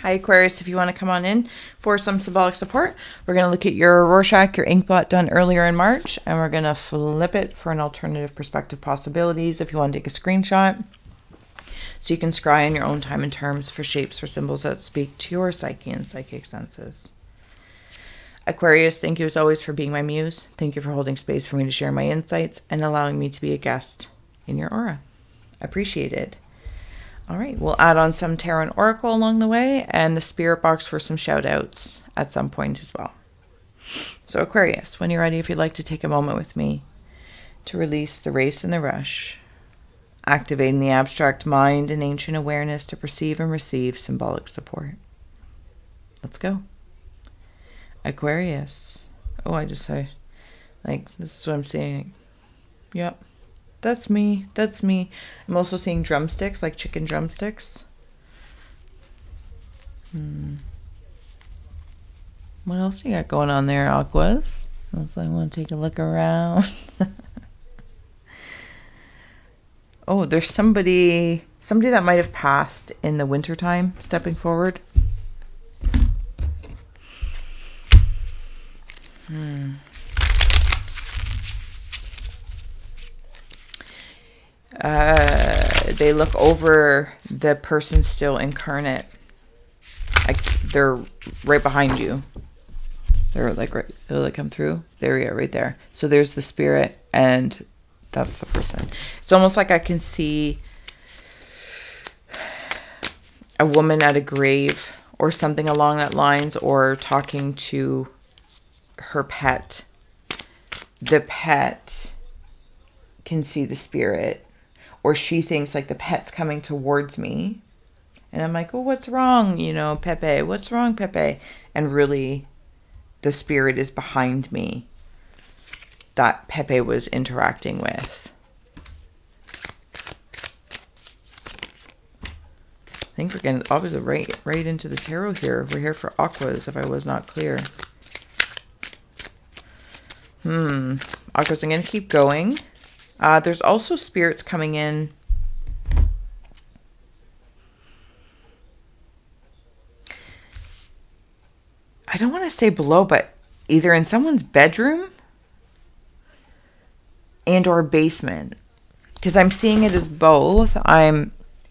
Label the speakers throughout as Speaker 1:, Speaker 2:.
Speaker 1: Hi Aquarius, if you want to come on in for some symbolic support, we're going to look at your rorschach, your ink blot done earlier in March, and we're going to flip it for an alternative perspective possibilities if you want to take a screenshot. So you can scry in your own time and terms for shapes or symbols that speak to your psyche and psychic senses. Aquarius, thank you as always for being my muse. Thank you for holding space for me to share my insights and allowing me to be a guest in your aura. Appreciated. All right, we'll add on some tarot and oracle along the way and the spirit box for some shout outs at some point as well. So Aquarius, when you're ready, if you'd like to take a moment with me to release the race and the rush, activating the abstract mind and ancient awareness to perceive and receive symbolic support. Let's go. Aquarius. Oh, I just said, like, this is what I'm seeing. Yep. That's me. That's me. I'm also seeing drumsticks, like chicken drumsticks. What else you got going on there, Aquas? I want to take a look around. Oh, there's somebody that might have passed in the wintertime stepping forward. They look over the person still incarnate. Like they're right behind you. They're like right. They'll come through. There we are, right there. So there's the spirit, and that's the person. It's almost like I can see a woman at a grave or something along that lines, or talking to her pet. The pet can see the spirit, or she thinks like the pet's coming towards me, and I'm like, oh, what's wrong, you know, Pepe, what's wrong, Pepe? And really the spirit is behind me that Pepe was interacting with. I think we're getting obviously right into the tarot here. We're here for Aquas, if I was not clear. Aquas, I'm going to keep going. There's also spirits coming in. I don't want to say below, but either in someone's bedroom and or basement. Because I'm seeing it as both.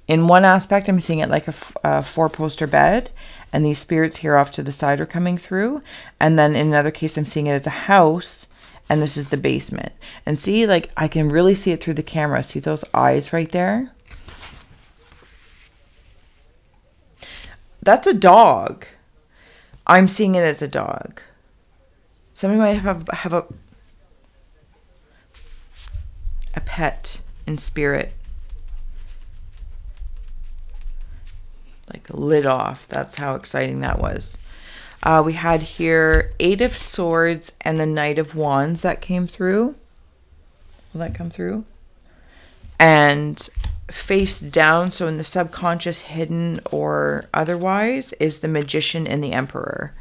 Speaker 1: In one aspect, I'm seeing it like a four-poster bed. And these spirits here off to the side are coming through. And then in another case, I'm seeing it as a house. And this is the basement. And see, like, I can really see it through the camera. See those eyes right there? That's a dog. I'm seeing it as a dog. Somebody might have a pet in spirit. Like lit off. That's how exciting that was. We had here 8 of Swords and the Knight of Wands that came through. Will that come through? And face down, so in the subconscious, hidden or otherwise, is the Magician and the Emperor.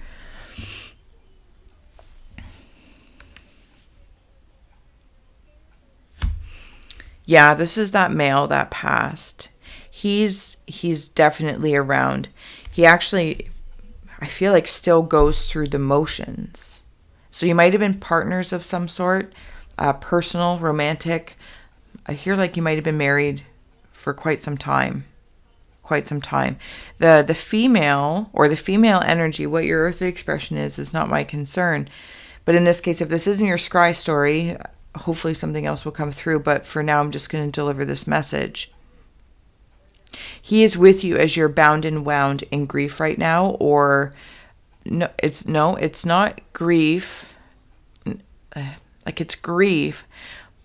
Speaker 1: Yeah, this is that male that passed. He's definitely around. He actually, I feel like, still goes through the motions. So you might have been partners of some sort, personal, romantic. I hear like you might have been married for quite some time. The female, or the female energy, what your earthly expression is not my concern. But in this case, if this isn't your scry story, hopefully something else will come through. But for now, I'm just going to deliver this message. He is with you as you're bound and wound in grief right now, or it's not grief. Like, it's grief,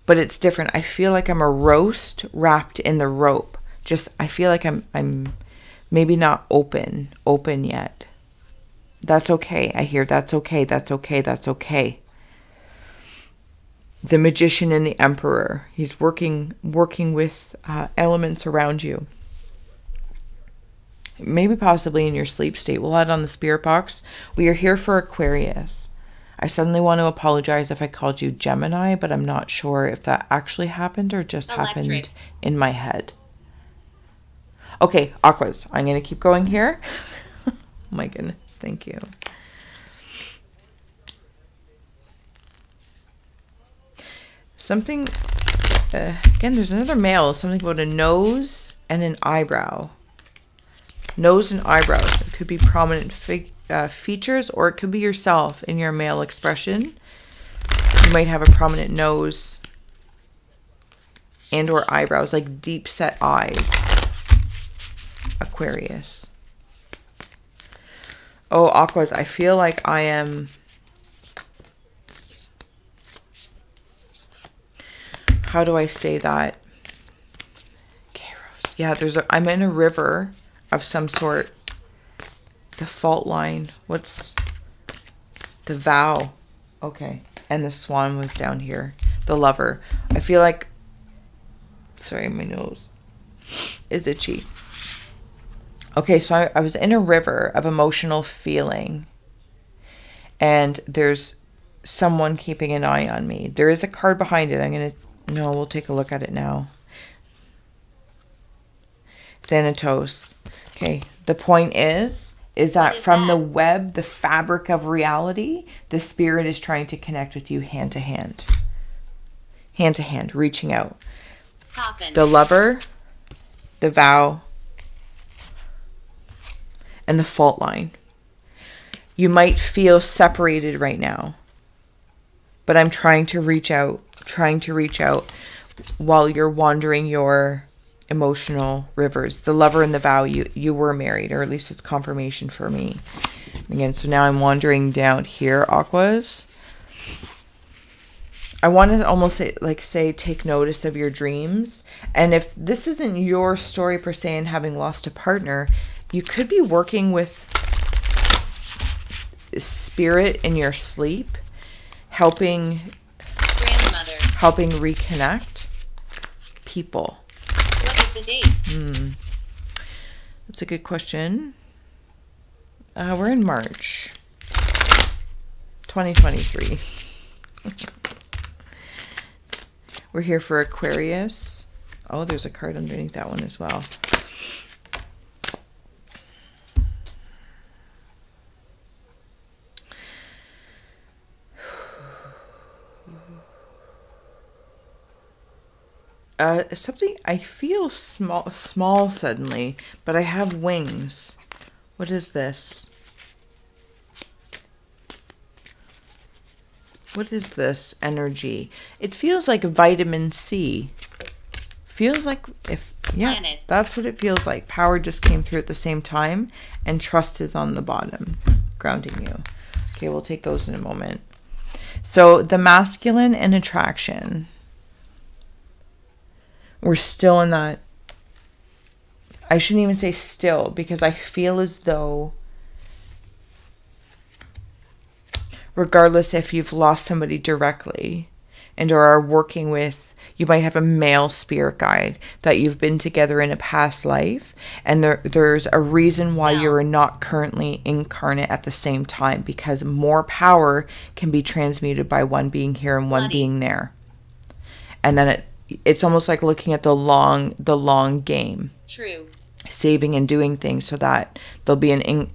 Speaker 1: but it's different. I feel like I'm a roast wrapped in the rope. Just, I feel like I'm maybe not open yet. That's okay. I hear that's okay. That's okay. That's okay. The Magician and the Emperor. He's working with elements around you. Maybe possibly in your sleep state. We'll add on the spirit box. We are here for Aquarius. I suddenly want to apologize if I called you Gemini, but I'm not sure if that actually happened or just happened in my head. Okay, Aquas, I'm going to keep going here. my goodness. Thank you. Something, again, there's another male. Something about a nose and an eyebrow. Nose and eyebrows. It could be prominent features, or it could be yourself in your male expression. You might have a prominent nose and or eyebrows, like deep set eyes. Aquarius. Oh, Aquas, I feel like I am... How do I say that? Kairos. Yeah, I'm in a river of some sort. The fault line. What's the vow? Okay. And the swan was down here. The lover. I feel like... Sorry, my nose is itchy. Okay, so I was in a river of emotional feeling. And there's someone keeping an eye on me. There is a card behind it. No, we'll take a look at it now. Thanatos. Okay, the point is that from the web, the fabric of reality, the spirit is trying to connect with you hand to hand. Hand to hand, reaching out.
Speaker 2: Coffin.
Speaker 1: The lover, the vow, and the fault line. You might feel separated right now, but I'm trying to reach out while you're wandering your emotional rivers. The lover and the vow, you were married, or at least it's confirmation for me. Again, so now I'm wandering down here, Aquas. I want to almost say take notice of your dreams. And if this isn't your story per se and having lost a partner, you could be working with spirit in your sleep, helping reconnect people.
Speaker 2: What is the date?
Speaker 1: That's a good question. We're in March 2023. We're here for Aquarius. Oh, there's a card underneath that one as well. Something, I feel small suddenly, but I have wings. What is this? What is this energy? It feels like vitamin C. Feels like
Speaker 2: Planet.
Speaker 1: That's what it feels like. Power just came through at the same time, and trust is on the bottom, grounding you. Okay, we'll take those in a moment. So the masculine and attraction. We're still in that. I shouldn't even say still, because I feel as though, regardless if you've lost somebody directly and or are working with, you might have a male spirit guide that you've been together in a past life, and there's a reason why you're not currently incarnate at the same time, because more power can be transmuted by one being here and one being there. And then it's almost like looking at the long game.
Speaker 2: True.
Speaker 1: Saving and doing things so that there'll be an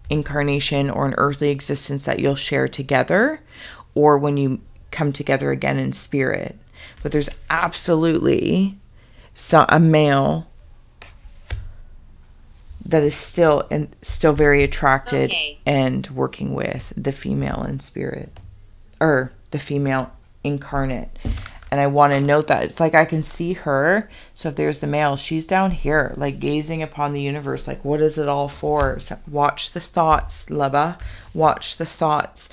Speaker 1: incarnation or an earthly existence that you'll share together, or when you come together again in spirit. But there's absolutely a male that is still very attracted and working with the female in spirit, or the female incarnate. And I want to note that it's like I can see her. So if there's the male, she's down here, like gazing upon the universe. Like, what is it all for? So watch the thoughts, Lubba. Watch the thoughts.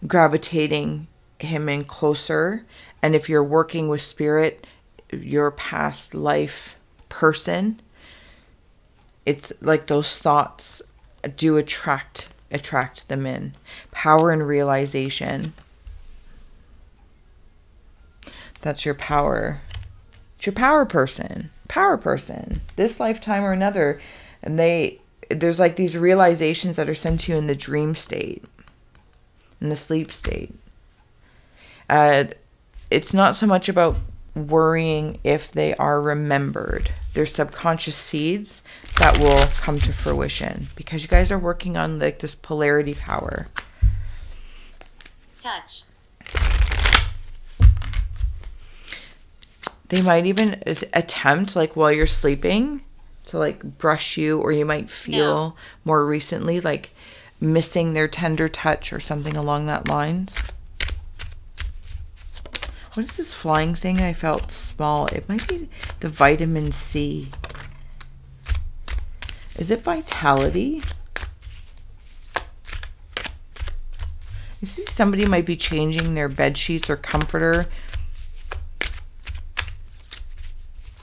Speaker 1: Gravitating him in closer. And if you're working with spirit, your past life person, it's like those thoughts do attract them in. Power and realization. That's your power. It's your power person. Power person. This lifetime or another. And there's like these realizations that are sent to you in the dream state. In the sleep state. It's not so much about worrying if they are remembered. There's subconscious seeds that will come to fruition because you guys are working on like this polarity power.
Speaker 2: Touch.
Speaker 1: They might even attempt, like while you're sleeping, to like brush you, or you might feel more recently like missing their tender touch or something along that lines. What is this flying thing? I felt small. It might be the vitamin C. Is it vitality? You see, somebody might be changing their bed sheets or comforter.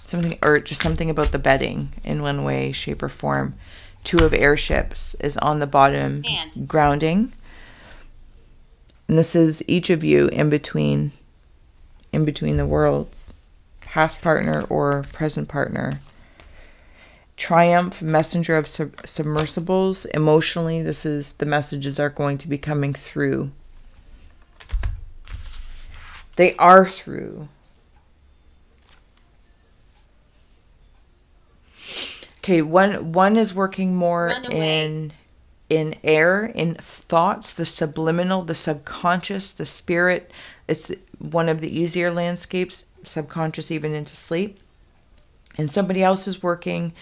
Speaker 1: Something, or just something about the bedding in one way, shape, or form. 2 of airships is on the bottom, grounding. And this is each of you in between the worlds. Past partner or present partner. Triumph, messenger of submersibles. Emotionally, this is the messages are going to be coming through. They are through. Okay, one is working more in air, in thoughts, the subliminal, the subconscious, the spirit. It's one of the easier landscapes, subconscious even into sleep. And somebody else is working,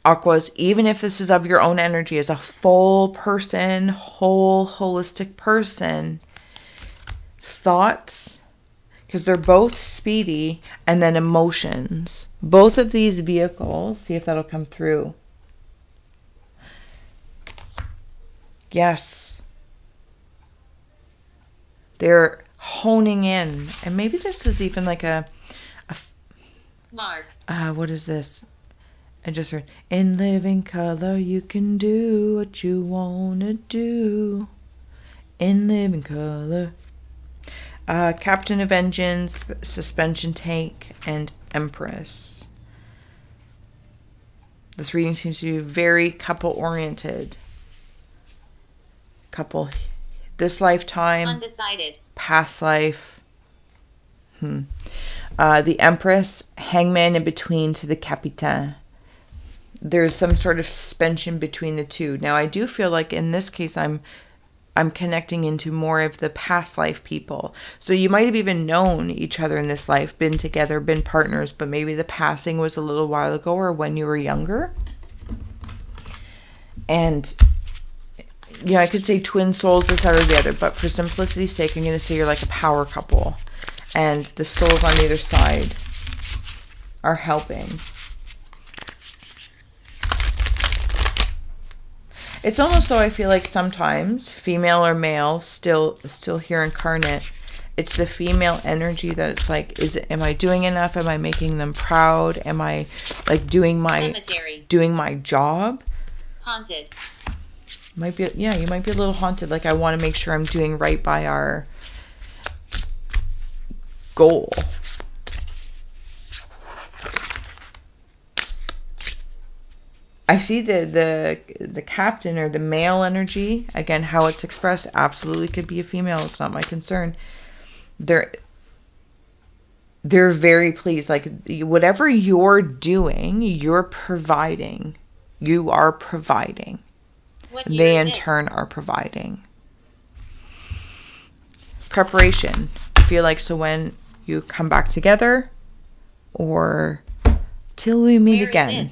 Speaker 1: Aquas, even if this is of your own energy, as a full person, whole, holistic person. Thoughts, because they're both speedy, and then emotions. Both of these vehicles, see if that'll come through. Yes. They're honing in. And maybe this is even like a
Speaker 2: Mark.
Speaker 1: what is this? I just heard, in living color, you can do what you want to do. In living color. Captain of Engines, Suspension Tank, and Empress. This reading seems to be very couple-oriented. Couple, this lifetime.
Speaker 2: Undecided.
Speaker 1: Past life. The Empress, Hangman in between to the Capitaine. There's some sort of suspension between the two. Now, I do feel like in this case, I'm connecting into more of the past life people. So you might have even known each other in this life, been together, been partners, but maybe the passing was a little while ago or when you were younger. And, you know, I could say twin souls, this, that, or the other, but for simplicity's sake, I'm going to say you're like a power couple. And the souls on either side are helping. It's almost though I feel like sometimes, female or male, still here incarnate, it's the female energy that it's like, am I doing enough? Am I making them proud? Am I like doing my job?
Speaker 2: Haunted.
Speaker 1: Might be, yeah, you might be a little haunted. Like, I want to make sure I'm doing right by our goal. I see the captain or the male energy. Again, how it's expressed absolutely could be a female. It's not my concern. They're very pleased. Like, whatever you're doing, you're providing. You are providing. They in turn are providing. Preparation. I feel like, so when you come back together or till we meet again.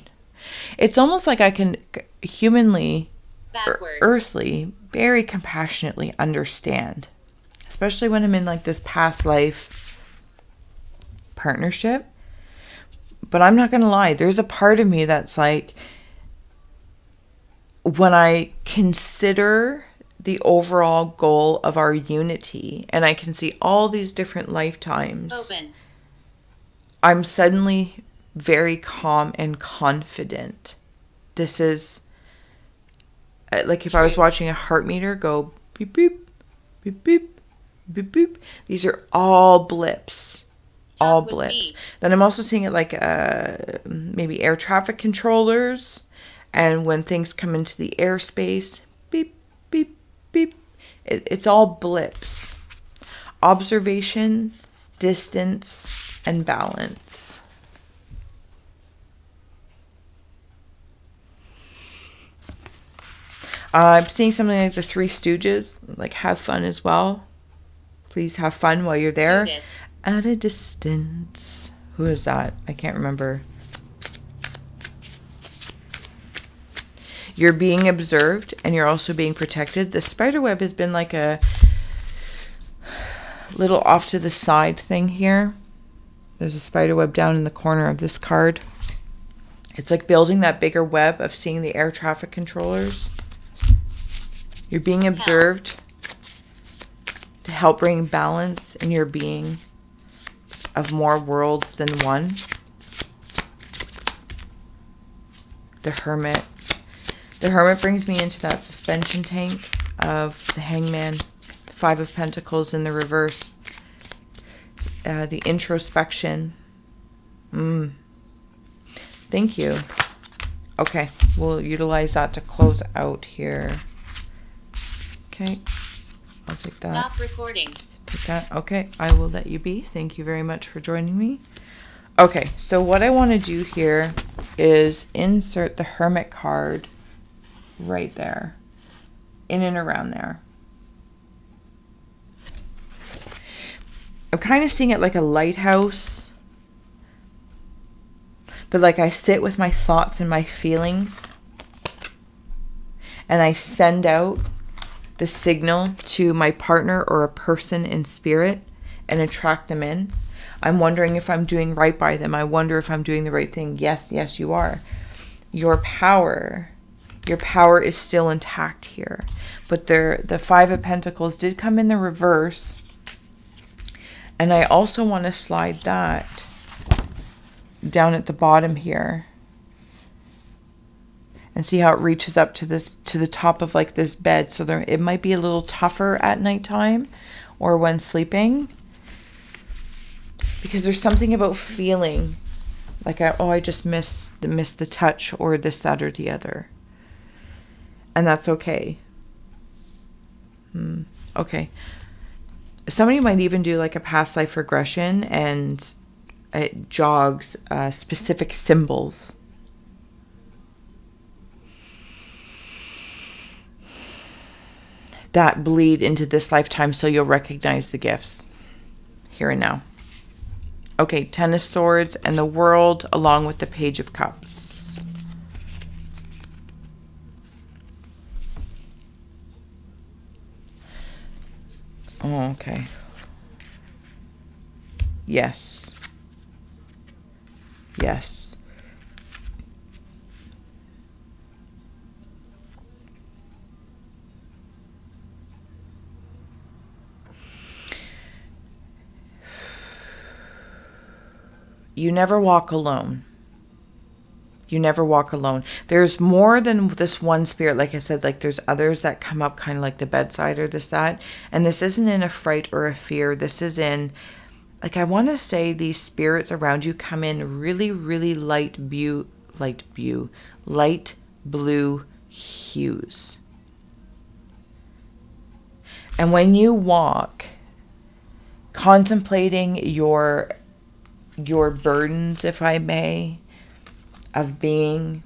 Speaker 1: It's almost like I can humanly, earthly, very compassionately understand. Especially when I'm in like this past life partnership. But I'm not going to lie. There's a part of me that's like, when I consider the overall goal of our unity, and I can see all these different lifetimes, I'm suddenly very calm and confident. This is like if I was watching a heart meter go beep beep beep beep beep beep. These are all blips. All blips. Then I'm also seeing it like maybe air traffic controllers, and when things come into the airspace, beep beep beep. It's all blips. Observation, distance, and balance. I'm seeing something like the Three Stooges, like have fun as well. Please have fun while you're there.
Speaker 2: Judith.
Speaker 1: At a distance. Who is that? I can't remember. You're being observed and you're also being protected. The spider web has been like a little off to the side thing here. There's a spider web down in the corner of this card. It's like building that bigger web of seeing the air traffic controllers. You're being observed to help bring balance in your being of more worlds than one. The Hermit. The Hermit brings me into that suspension tank of the Hangman. Five of Pentacles in the reverse. The introspection. Thank you. Okay, we'll utilize that to close out here. Okay, I'll take that.
Speaker 2: Stop recording.
Speaker 1: Take that. Okay, I will let you be. Thank you very much for joining me. Okay, so what I want to do here is insert the Hermit card right there, in and around there. I'm kind of seeing it like a lighthouse, but like I sit with my thoughts and my feelings and I send out the signal to my partner or a person in spirit and attract them in. I'm wondering if I'm doing right by them. I wonder if I'm doing the right thing. Yes, yes, you are. Your power is still intact here. But the Five of Pentacles did come in the reverse. And I also want to slide that down at the bottom here. And see how it reaches up to the top of like this bed. So it might be a little tougher at nighttime or when sleeping. Because there's something about feeling like, I just miss the touch or this, that, or the other. And that's okay. Okay. Somebody might even do like a past life regression and it jogs specific symbols. That bleed into this lifetime so you'll recognize the gifts here and now. Okay, Ten of Swords and the World along with the Page of Cups. Oh, okay. Yes. Yes. You never walk alone. You never walk alone. There's more than this one spirit. Like I said, like there's others that come up kind of like the bedside or this, that. And this isn't in a fright or a fear. This is in, like, I want to say these spirits around you come in really, really light blue hues. And when you walk, contemplating your burdens, if I may, of being,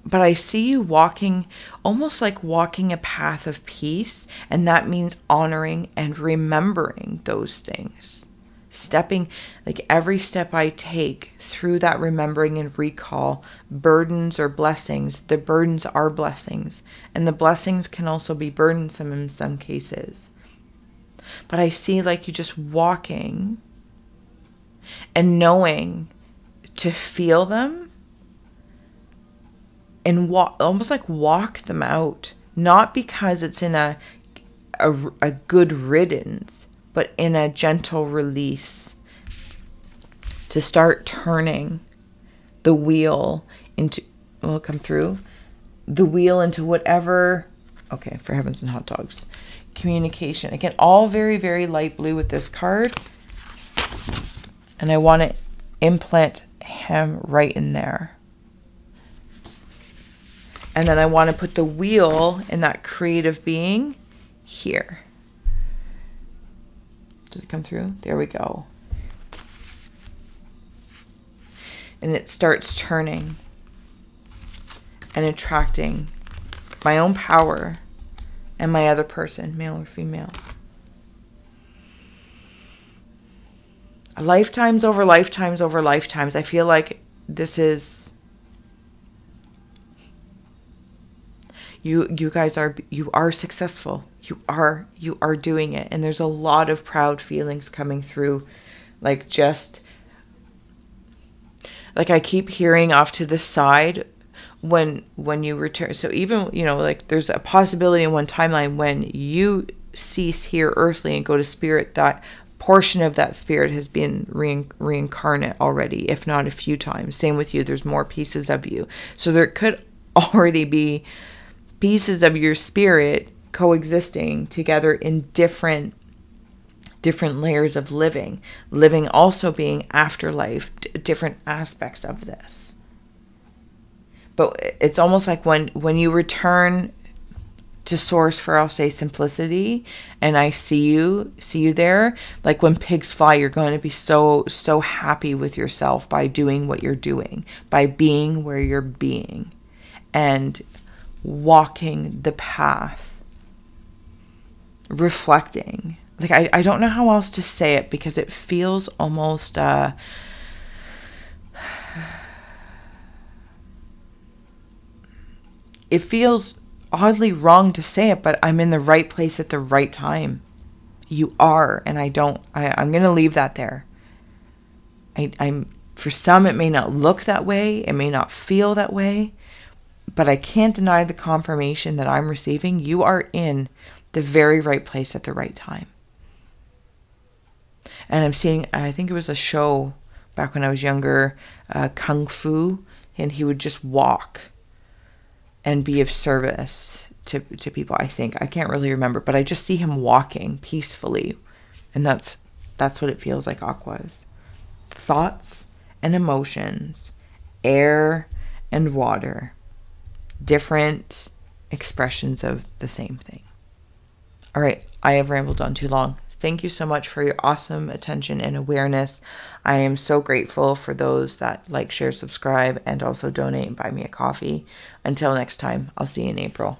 Speaker 1: but I see you walking almost like walking a path of peace, and that means honoring and remembering those things. Stepping, like every step I take through that remembering and recall, burdens or blessings, the burdens are blessings, and the blessings can also be burdensome in some cases. But I see like you just walking and knowing to feel them and almost like walk them out, not because it's in a good riddance, but in a gentle release, to start turning the wheel into, will come through, the wheel into whatever, okay, for heavens and hot dogs, communication. Again, all very, very light blue with this card. And I want to implant him right in there. And then I want to put the wheel in that creative being here. Does it come through? There we go. and it starts turning and attracting my own power and my other person, male or female. Lifetimes over lifetimes over lifetimes. I feel like this is... You guys are, you are successful. You are doing it. And there's a lot of proud feelings coming through. Like, just, like, I keep hearing off to the side when you return. So even, you know, like, there's a possibility in one timeline when you cease here earthly and go to spirit, that portion of that spirit has been reincarnate already, if not a few times. Same with you. There's more pieces of you. So there could already be pieces of your spirit coexisting together in different layers of living also being afterlife, different aspects of this. But it's almost like when you return to source, for, I'll say, simplicity, and I see you there, like when pigs fly, you're going to be so happy with yourself by doing what you're doing, by being where you're being, and walking the path, reflecting. Like, I don't know how else to say it, because it feels almost it feels oddly wrong to say it, but I'm in the right place at the right time. You are, and I'm going to leave that there. I'm for some, it may not look that way, it may not feel that way, but I can't deny the confirmation that I'm receiving. You are in the very right place at the right time. And I'm seeing, I think it was a show back when I was younger, Kung Fu, and he would just walk and be of service to people, I think. I can't really remember, but I just see him walking peacefully. And that's what it feels like, Aquas. Thoughts and emotions, air and water. Different expressions of the same thing. All right, I have rambled on too long. Thank you so much for your awesome attention and awareness. I am so grateful for those that like, share, subscribe, and also donate and buy me a coffee. Until next time, I'll see you in April.